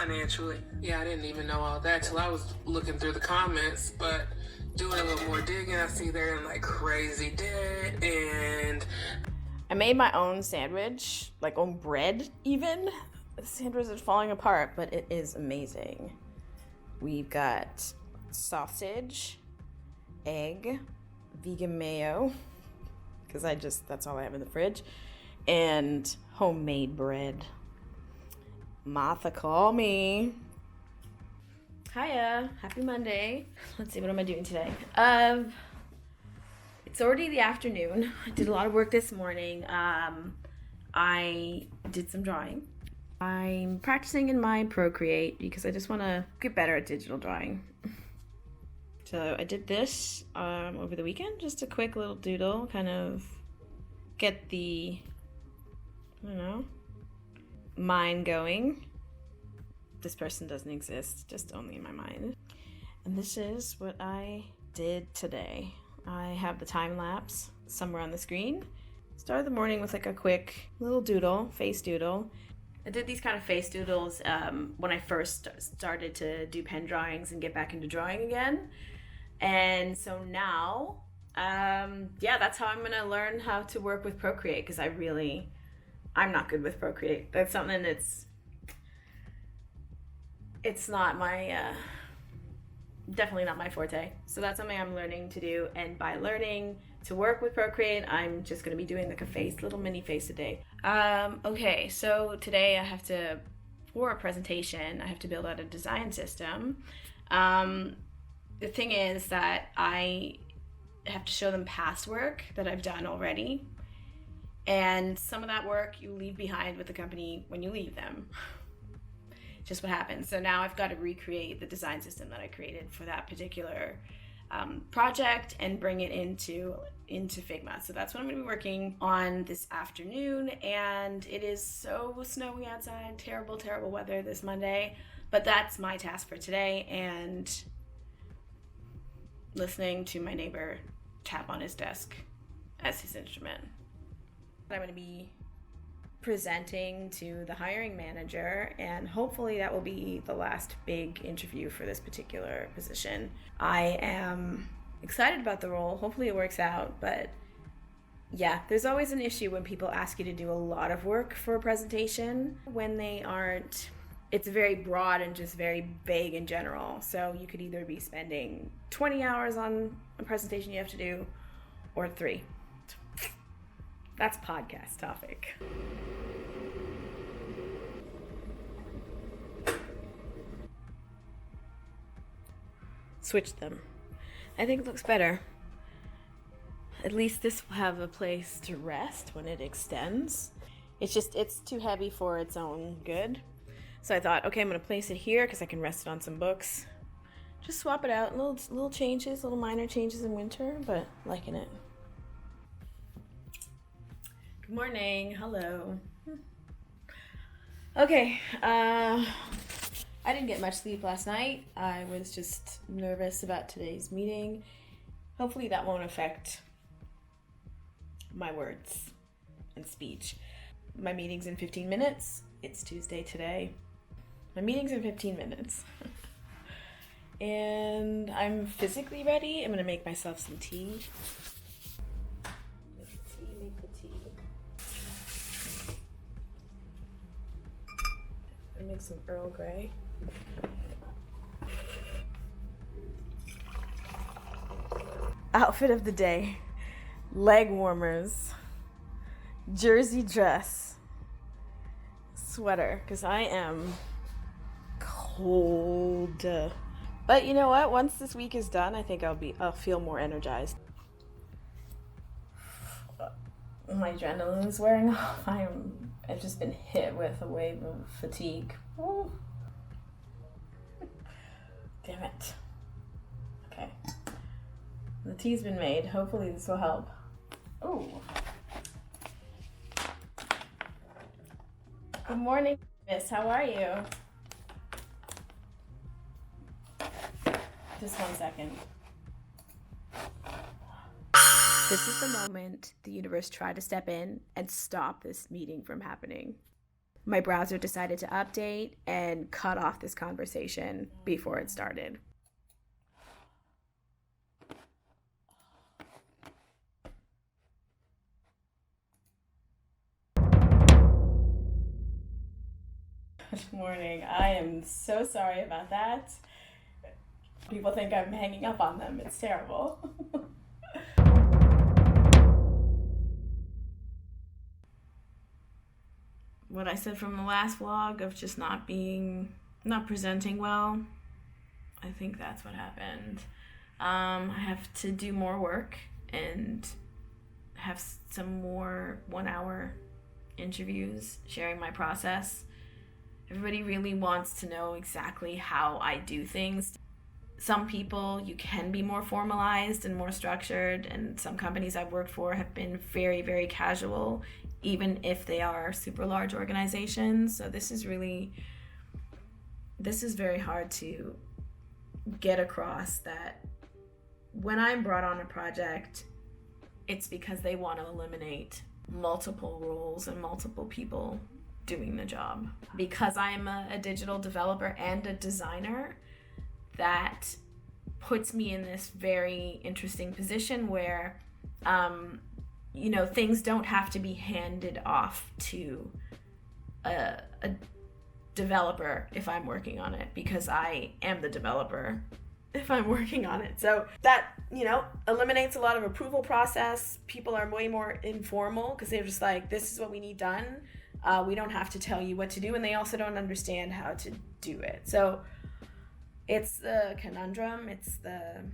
financially. Yeah, I didn't even know all that till I was looking through the comments, but doing a little more digging, I see they're in like crazy debt, and I made my own sandwich, like own bread even. The sandwich is falling apart, but it is amazing. We've got sausage, egg, vegan mayo, because that's all I have in the fridge, and homemade bread. Martha, call me. Hiya, happy Monday. Let's see, what am I doing today? It's already the afternoon. I did a lot of work this morning. I did some drawing. I'm practicing in my Procreate because I just want to get better at digital drawing. So I did this over the weekend, just a quick little doodle, kind of get the, mind going. This person doesn't exist, just only in my mind. And this is what I did today. I have the time lapse somewhere on the screen. Started the morning with like a quick little doodle, face doodle. I did these kind of face doodles when I first started to do pen drawings and get back into drawing again. And so now, that's how I'm gonna learn how to work with Procreate, because I'm not good with Procreate. That's something it's not my, definitely not my forte. So that's something I'm learning to do. And by learning to work with Procreate, I'm just going to be doing like a little mini face a day. Okay, so today for a presentation, I have to build out a design system. The thing is that I have to show them past work that I've done already. And some of that work you leave behind with the company when you leave them. Just what happens. So now I've got to recreate the design system that I created for that particular project and bring it into Figma. So that's what I'm going to be working on this afternoon. And it is so snowy outside, terrible, terrible weather this Monday. But that's my task for today, and listening to my neighbor tap on his desk as his instrument. I'm going to be presenting to the hiring manager, and hopefully that will be the last big interview for this particular position. I am excited about the role. Hopefully it works out, but yeah, there's always an issue when people ask you to do a lot of work for a presentation when they aren't. It's very broad and just very vague in general. So you could either be spending 20 hours on a presentation you have to do, or 3. That's podcast topic. Switch them. I think it looks better. At least this will have a place to rest when it extends. It's too heavy for its own good. So I thought, okay, I'm gonna place it here because I can rest it on some books. Just swap it out, little changes, little minor changes in winter, but liking it. Good morning, hello. Okay, I didn't get much sleep last night. I was just nervous about today's meeting. Hopefully that won't affect my words and speech. My meeting's in 15 minutes. It's Tuesday today. My meeting's in 15 minutes. And I'm physically ready. I'm gonna make myself some tea. Make the tea. I make some Earl Grey. Outfit of the day: leg warmers, jersey dress, sweater, because I am cold. But you know what? Once this week is done, I think I'll feel more energized. My adrenaline is wearing off. I've just been hit with a wave of fatigue. Ooh. Damn it. Okay. The tea's been made. Hopefully this will help. Ooh. Good morning, miss. How are you? Just 1 second. This is the moment the universe tried to step in and stop this meeting from happening. My browser decided to update and cut off this conversation before it started. Good morning. I am so sorry about that. People think I'm hanging up on them. It's terrible. What I said from the last vlog of just not presenting well, I think that's what happened. I have to do more work and have some more 1-hour interviews sharing my process. Everybody really wants to know exactly how I do things. Some people, you can be more formalized and more structured, and some companies I've worked for have been very, very casual, even if they are super large organizations. So this is very hard to get across that when I'm brought on a project, it's because they want to eliminate multiple roles and multiple people doing the job. Because I'm a digital developer and a designer, that puts me in this very interesting position where things don't have to be handed off to a developer if I'm working on it, because I am the developer if I'm working on it. So that, eliminates a lot of approval process. People are way more informal because they're just like, this is what we need done. We don't have to tell you what to do, and they also don't understand how to do it. So it's the conundrum, it's the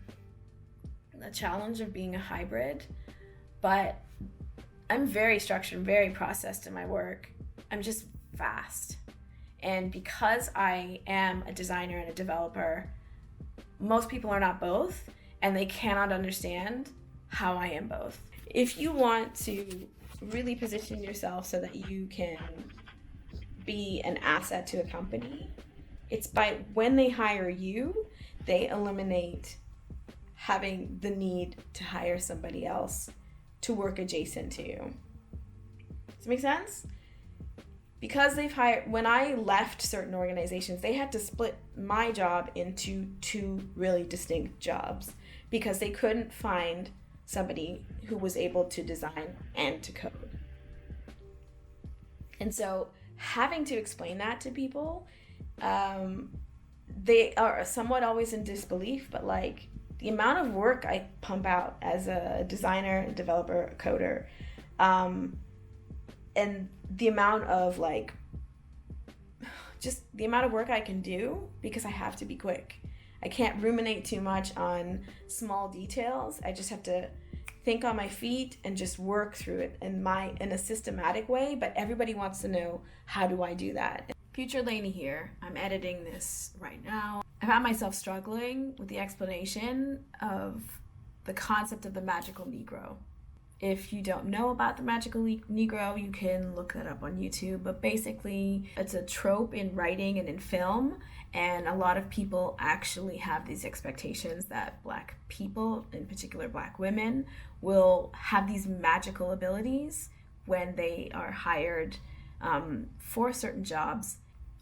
challenge of being a hybrid. But I'm very structured, very processed in my work. I'm just fast. And because I am a designer and a developer, most people are not both, and they cannot understand how I am both. If you want to really position yourself so that you can be an asset to a company, it's by when they hire you, they eliminate having the need to hire somebody else to work adjacent to you. Does that make sense? Because when I left certain organizations, they had to split my job into 2 really distinct jobs because they couldn't find somebody who was able to design and to code. And so having to explain that to people, they are somewhat always in disbelief, but like the amount of work I pump out as a designer, developer, coder, and the amount of just the amount of work I can do because I have to be quick. I can't ruminate too much on small details. I just have to think on my feet and just work through it in a systematic way. But everybody wants to know, how do I do that? Future Laney here. I'm editing this right now. I found myself struggling with the explanation of the concept of the magical negro. If you don't know about the magical negro, you can look that up on YouTube. But basically, it's a trope in writing and in film. And a lot of people actually have these expectations that Black people, in particular Black women, will have these magical abilities when they are hired for certain jobs.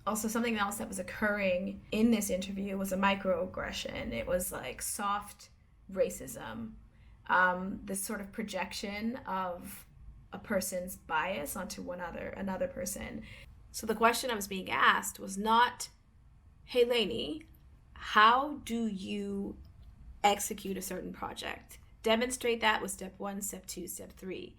Also, something else that was occurring in this interview was a microaggression. It was like soft racism. This sort of projection of a person's bias onto another person. So the question I was being asked was not, hey Laney, how do you execute a certain project? Demonstrate that with step 1, step 2, step 3.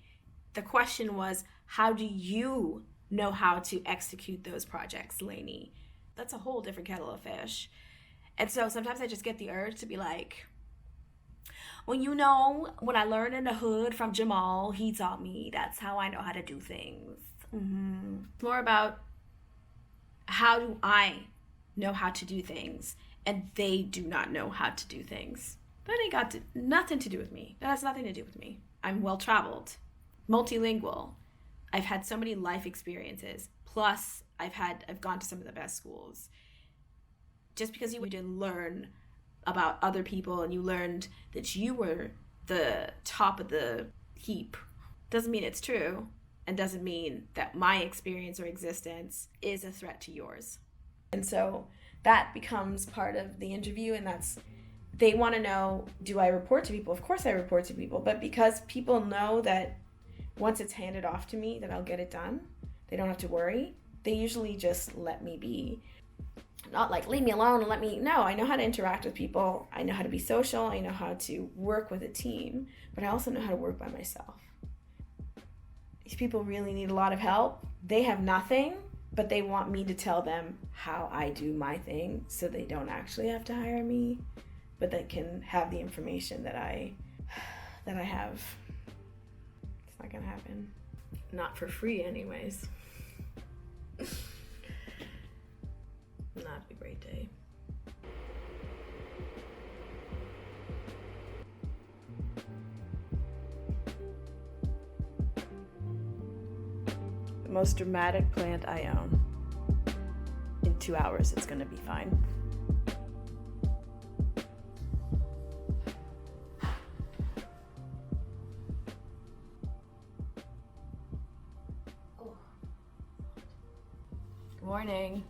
The question was, how do you know how to execute those projects, Laney? That's a whole different kettle of fish. And so sometimes I just get the urge to be like, well, when I learned in the hood from Jamal, he taught me. That's how I know how to do things. It's more about, how do I know how to do things, and they do not know how to do things. That ain't got nothing to do with me. That has nothing to do with me. I'm well-traveled, multilingual. I've had so many life experiences. Plus, I've gone to some of the best schools. Just because you didn't learn about other people and you learned that you were the top of the heap doesn't mean it's true. and doesn't mean that my experience or existence is a threat to yours. And so that becomes part of the interview, and they want to know, do I report to people? Of course I report to people, but because people know that once it's handed off to me that I'll get it done, they don't have to worry, they usually just let me be. Not like, leave me alone and let me, no, I know how to interact with people, I know how to be social, I know how to work with a team, but I also know how to work by myself. These people really need a lot of help. They have nothing, but they want me to tell them how I do my thing so they don't actually have to hire me, but they can have the information that I have. It's not gonna happen. Not for free anyways. Not a great day. The most dramatic plant I own. In 2 hours, it's gonna be fine. Good morning.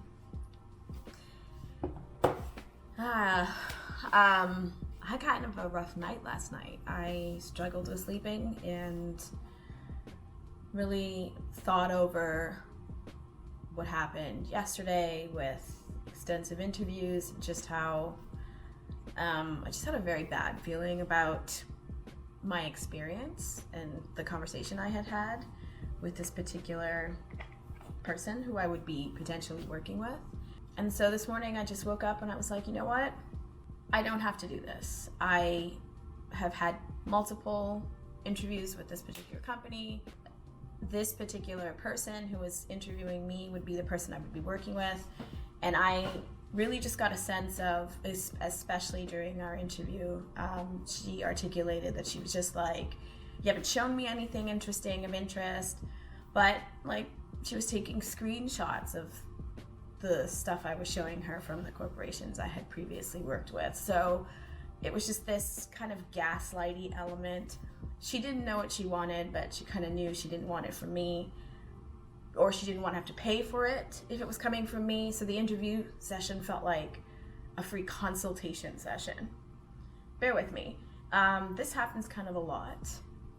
I had kind of a rough night last night. I struggled with sleeping and really thought over what happened yesterday with extensive interviews, just how I just had a very bad feeling about my experience and the conversation I had had with this particular person who I would be potentially working with. And so this morning I just woke up and I was like, you know what? I don't have to do this. I have had multiple interviews with this particular company. This particular person who was interviewing me would be the person I would be working with. And I really just got a sense of, especially during our interview, she articulated that she was just like, you haven't shown me anything interesting of interest, but like she was taking screenshots of the stuff I was showing her from the corporations I had previously worked with. So it was just this kind of gaslighty element. She didn't know what she wanted, but she kind of knew she didn't want it from me, or she didn't want to have to pay for it if it was coming from me. So the interview session felt like a free consultation session. Bear with me. This happens kind of a lot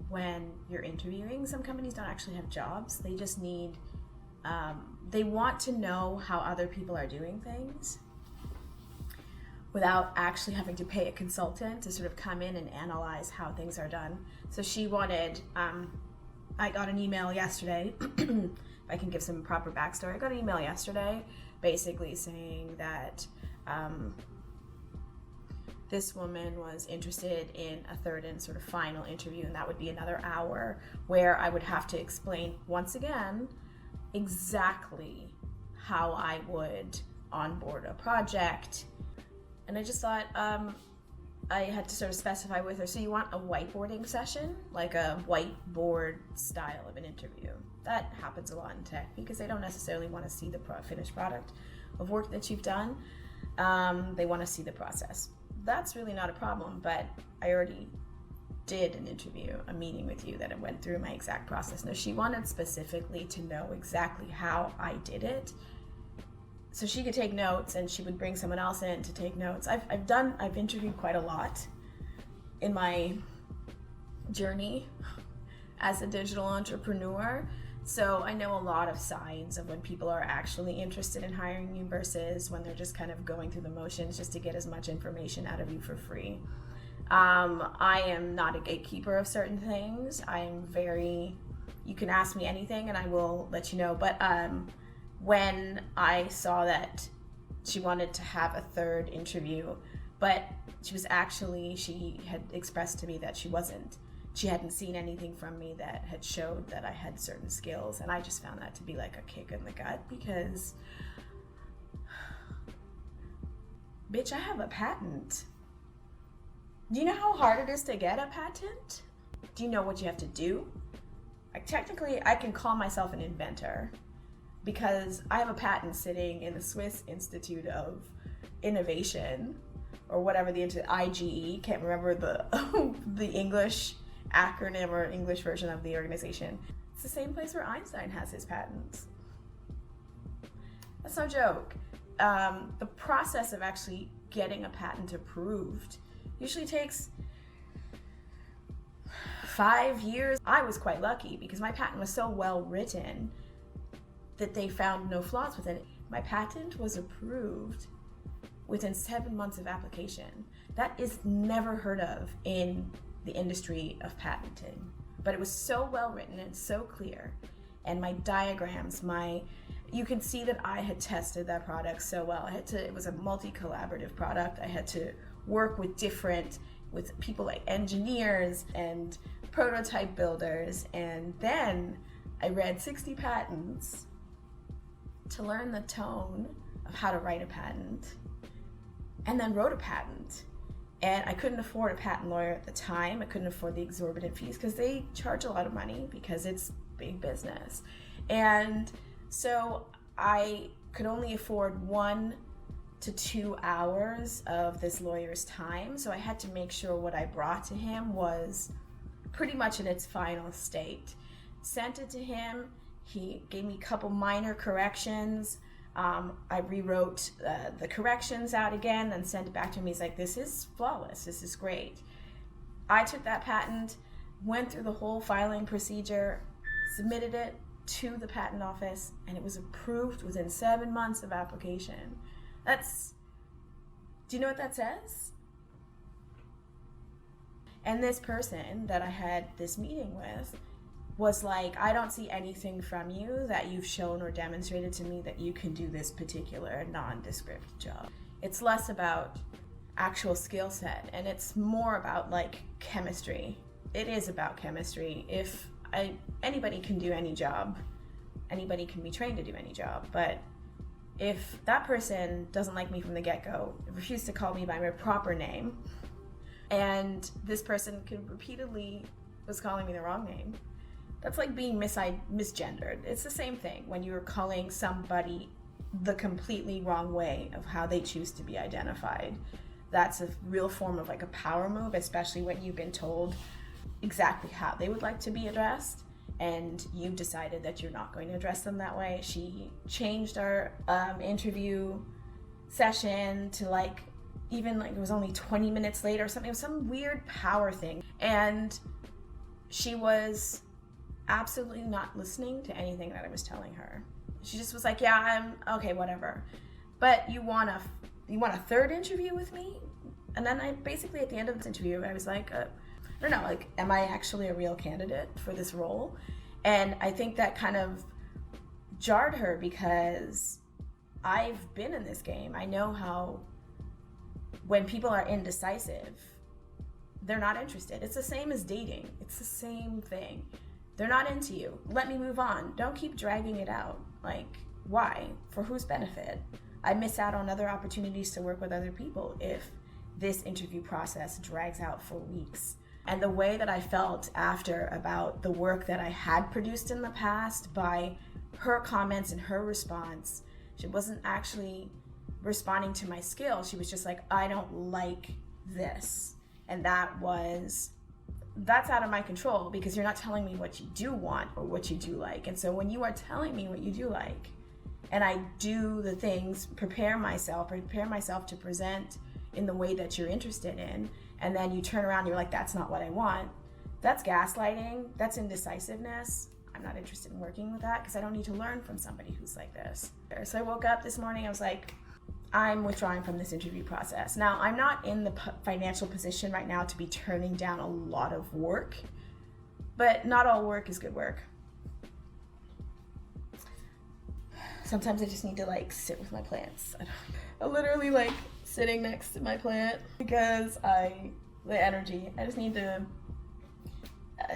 when you're interviewing. Some companies don't actually have jobs. They just need they want to know how other people are doing things without actually having to pay a consultant to sort of come in and analyze how things are done. So she wanted, I got an email yesterday, if I can give some proper backstory, I got an email yesterday basically saying that this woman was interested in a third and sort of final interview, and that would be another hour where I would have to explain once again exactly how I would onboard a project. And I just thought I had to sort of specify with her, so you want a whiteboarding session, like a whiteboard style of an interview. That happens a lot in tech because they don't necessarily want to see the finished product of work that you've done. They want to see the process. That's really not a problem, but I already did an interview, a meeting with you that it went through my exact process. Now she wanted specifically to know exactly how I did it, so she could take notes, and she would bring someone else in to take notes. I've interviewed quite a lot in my journey as a digital entrepreneur, so I know a lot of signs of when people are actually interested in hiring you versus when they're just kind of going through the motions just to get as much information out of you for free. I am not a gatekeeper of certain things. You can ask me anything and I will let you know. But when I saw that she wanted to have a third interview, but she had expressed to me that she hadn't seen anything from me that had showed that I had certain skills. And I just found that to be like a kick in the gut because, bitch, I have a patent. Do you know how hard it is to get a patent? Do you know what you have to do? Technically, I can call myself an inventor because I have a patent sitting in the Swiss Institute of Innovation, or whatever the IGE, can't remember the the English acronym or English version of the organization. It's the same place where Einstein has his patents. That's no joke. The process of actually getting a patent approved usually takes 5 years. I was quite lucky because my patent was so well written that they found no flaws within it. My patent was approved within 7 months of application. That is never heard of in the industry of patenting. But it was so well written and so clear. And my diagrams, you can see that I had tested that product so well. It was a multi-collaborative product. I had to work with people like engineers and prototype builders. And then I read 60 patents to learn the tone of how to write a patent, and then wrote a patent. And I couldn't afford a patent lawyer at the time. I couldn't afford the exorbitant fees because they charge a lot of money because it's big business. And so I could only afford 1 to 2 hours of this lawyer's time. So I had to make sure what I brought to him was pretty much in its final state. Sent it to him. He gave me a couple minor corrections. I rewrote the corrections out again and sent it back to him. He's like, this is flawless. This is great. I took that patent, went through the whole filing procedure, submitted it to the patent office, and it was approved within 7 months of application. Do you know what that says? And this person that I had this meeting with was like, I don't see anything from you that you've shown or demonstrated to me that you can do this particular nondescript job. It's less about actual skill set and it's more about like chemistry. It is about chemistry. Anybody can do any job, anybody can be trained to do any job, but if that person doesn't like me from the get-go, refused to call me by my proper name, and this person repeatedly was calling me the wrong name, that's like being misgendered. It's the same thing when you're calling somebody the completely wrong way of how they choose to be identified. That's a real form of like a power move, especially when you've been told exactly how they would like to be addressed and you've decided that you're not going to address them that way. She changed our interview session to even it was only 20 minutes later or something. It was some weird power thing. And she was absolutely not listening to anything that I was telling her. She just was like, yeah, I'm okay, whatever. But you want a third interview with me? And then I basically at the end of this interview, I was like, I don't know, am I actually a real candidate for this role? And I think that kind of jarred her because I've been in this game. I know how when people are indecisive, they're not interested. It's the same as dating. It's the same thing. They're not into you. Let me move on. Don't keep dragging it out. Why? For whose benefit? I miss out on other opportunities to work with other people if this interview process drags out for weeks. And the way that I felt after about the work that I had produced in the past by her comments and her response, she wasn't actually responding to my skill. She was just like, I don't like this. And that's out of my control because you're not telling me what you do want or what you do like. And so when you are telling me what you do like, and I do the things, prepare myself to present in the way that you're interested in, and then you turn around and you're like, that's not what I want. That's gaslighting. That's indecisiveness. I'm not interested in working with that because I don't need to learn from somebody who's like this. So I woke up this morning, I was like, I'm withdrawing from this interview process. Now, I'm not in the financial position right now to be turning down a lot of work, but not all work is good work. Sometimes I just need to sit with my plants. I literally sitting next to my plant because the energy. I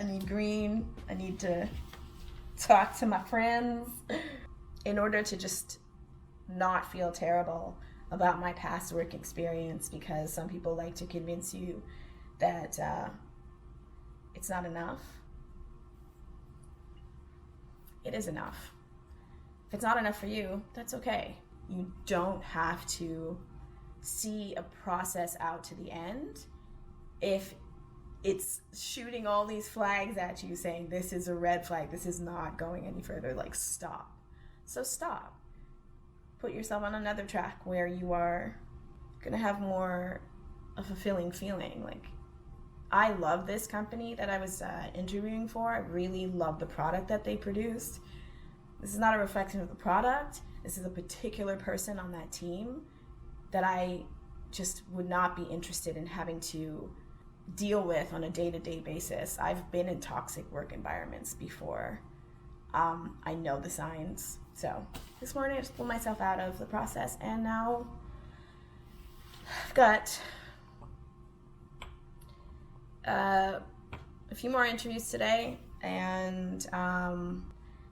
need green. I need to talk to my friends in order to just not feel terrible about my past work experience, because some people like to convince you that it's not enough. It is enough. If it's not enough for you, that's okay. You don't have to see a process out to the end if it's shooting all these flags at you saying this is a red flag, this is not going any further, like stop. So stop. Put yourself on another track where you are gonna have more a fulfilling feeling. Like, I love this company that I was interviewing for. I really love the product that they produced. This is not a reflection of the product. This is a particular person on that team that I just would not be interested in having to deal with on a day-to-day basis. I've been in toxic work environments before. I know the signs. So this morning I just pulled myself out of the process, and now I've got a few more interviews today, and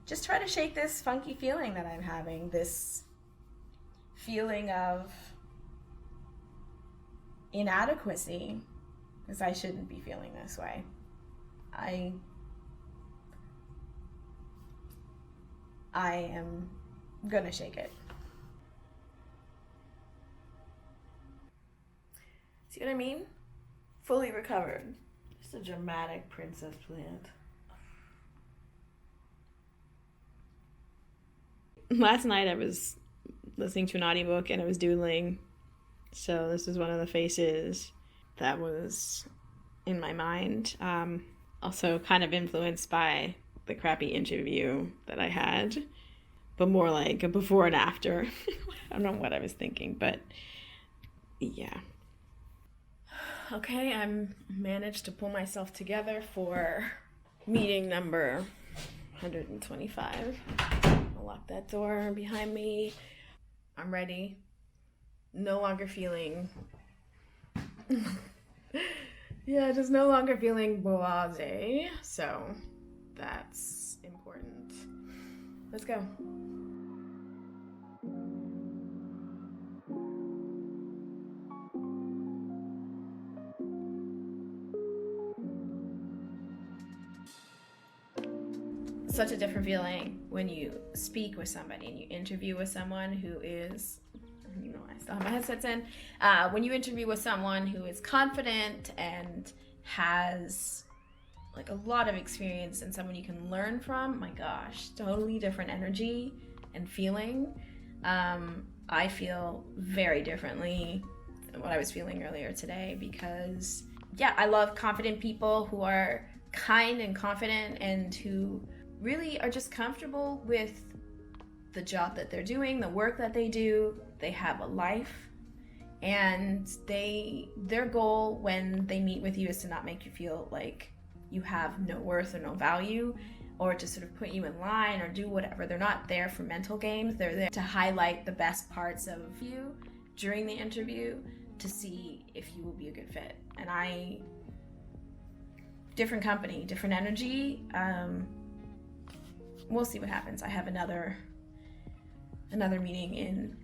just try to shake this funky feeling that I'm having, this feeling of inadequacy, because I shouldn't be feeling this way. I am gonna shake it. See what I mean? Fully recovered. Just a dramatic princess plant. Last night I was listening to an audiobook and I was doodling. So this is one of the faces that was in my mind. Also kind of influenced by the crappy interview that I had, but more like a before and after. I don't know what I was thinking, but yeah. Okay, I'm managed to pull myself together for meeting number 125. I'll lock that door behind me. I'm ready. No longer feeling just no longer feeling blasé. So that's important. Let's go. Such a different feeling when you speak with somebody and you interview with someone who is, I still have my headsets in, when you interview with someone who is confident and has like a lot of experience and someone you can learn from. My gosh, totally different energy and feeling. I feel very differently than what I was feeling earlier today, because I love confident people who are kind and confident and who really are just comfortable with the job that they're doing, the work that they do. They have a life, and their goal when they meet with you is to not make you feel like you have no worth or no value, or to sort of put you in line or do whatever. They're not there for mental games. They're there to highlight the best parts of you during the interview to see if you will be a good fit. And different company, different energy. We'll see what happens. I have another meeting in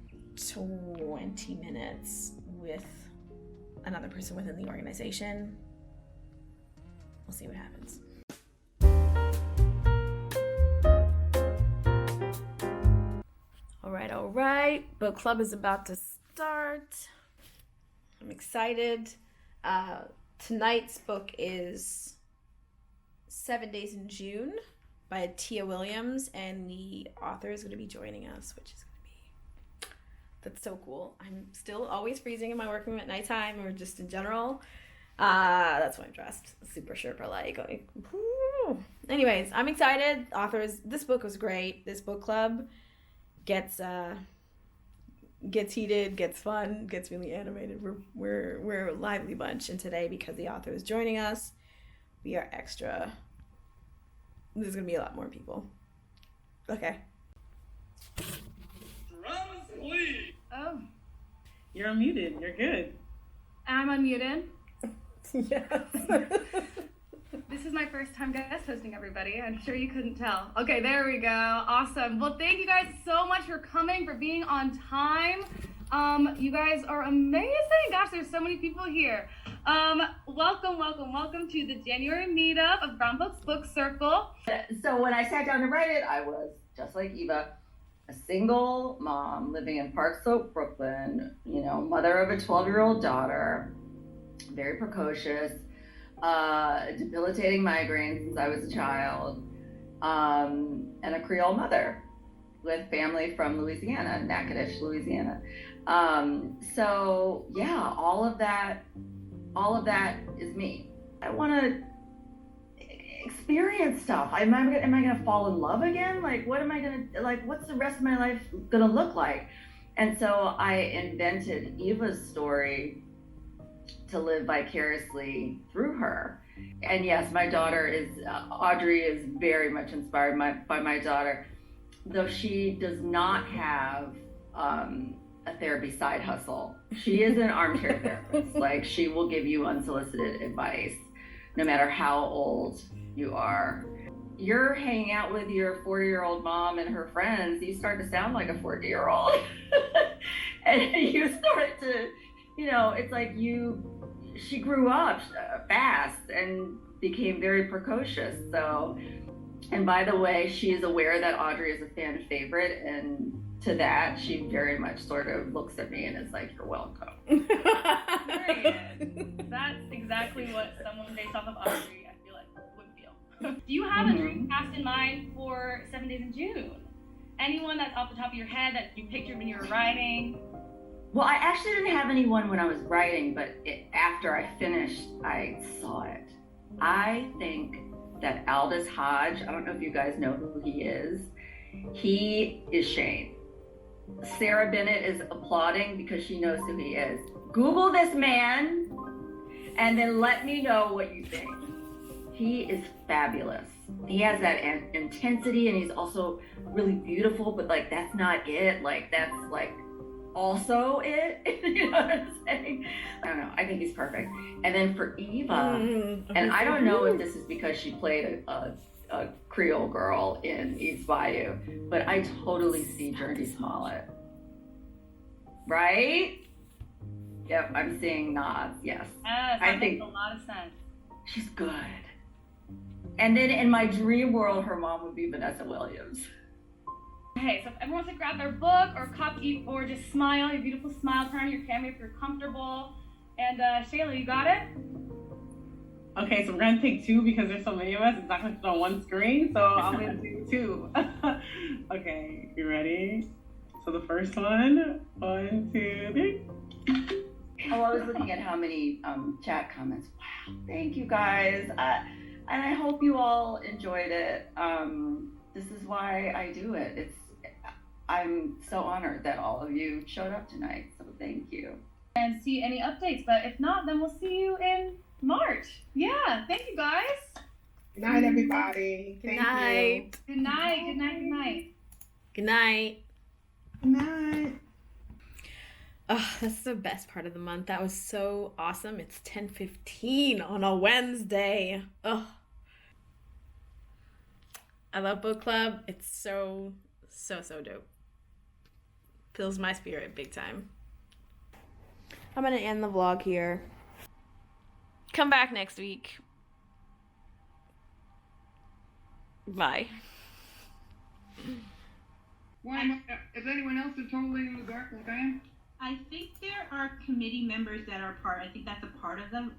20 minutes with another person within the organization. We'll see what happens. All right. Book club is about to start. I'm excited. Tonight's book is 7 Days in June by Tia Williams, and the author is going to be joining us, which is that's so cool. I'm still always freezing in my work room at nighttime, or just in general. That's why I'm dressed super Sherpa-like. Anyways, I'm excited. This book was great. This book club gets heated, gets fun, gets really animated. We're a lively bunch, and today, because the author is joining us, we are extra. There's gonna be a lot more people. Okay. Drums, please. Oh, You're unmuted. You're good. I'm unmuted. Yes. This is my first time guest hosting, everybody. I'm sure you couldn't tell. Okay, there we go. Awesome. Well, thank you guys so much for coming, for being on time. You guys are amazing. Gosh, there's so many people here. Welcome to the January meetup of Brown Folks Book Circle. So when I sat down to write it, I was just like Eva, a single mom living in Park Slope, Brooklyn, mother of a 12-year-old daughter, very precocious. debilitating migraines since I was a child, and a Creole mother with family from Louisiana, Natchitoches, Louisiana. So yeah, all of that is me. I want to experience stuff. Am I gonna fall in love again? Like, what am I gonna, like, what's the rest of my life gonna look like? And so I invented Eva's story to live vicariously through her. And yes, my daughter is, Audrey is very much inspired by my daughter, though she does not have a therapy side hustle. She is an armchair therapist. Like, she will give you unsolicited advice, no matter how old you are. You're hanging out with your 40-year-old mom and her friends, you start to sound like a 40-year-old. And you start to, you know, it's like she grew up fast and became very precocious. So, and by the way, she is aware that Audrey is a fan favorite, and to that, she very much sort of looks at me and is like, "You're welcome." That's exactly what someone based off of Audrey, I feel like, would feel. Do you have a dream cast in mind for 7 Days in June? Anyone that's off the top of your head that you pictured when you were writing? Well, I actually didn't have anyone when I was writing, but after I finished, I saw it. I think that Aldous Hodge, I don't know if you guys know who he is Shane. Sarah Bennett is applauding because she knows who he is. Google this man and then let me know what you think. He is fabulous. He has that intensity, and he's also really beautiful, but like, that's not it. Like, that's like also it. You know what I'm saying? I don't know. I think he's perfect. And then for Eva, and I don't know if this is because she played a Creole girl in Eve's Bayou, but I totally see Journey Smollett. Right? Yep, I'm seeing nods, yes. Yes, that makes a lot of sense. She's good. And then in my dream world, her mom would be Vanessa Williams. Okay, so if everyone wants to grab their book or copy or just smile, your beautiful smile, turn on your camera if you're comfortable. And Shayla, you got it? Okay, so we're gonna take two because there's so many of us. It's not gonna fit on one screen, so I'm gonna do two. Okay, you ready? So the first one, 1, 2, 3. Oh, I was looking at how many chat comments. Wow, thank you guys. And I hope you all enjoyed it. This is why I do it. I'm so honored that all of you showed up tonight, so thank you. And see any updates, but if not, then we'll see you in March. Yeah, thank you guys. Good night, everybody. Good night. Good night, good night, good night. Good night. Good night. Oh, that's the best part of the month. That was so awesome. It's 10:15 on a Wednesday. Oh, I love book club. It's so dope. Fills my spirit big time. I'm gonna end the vlog here. Come back next week. Bye. Is anyone else totally in the dark like I am? I think there are committee members that are part. I think that's a part of them.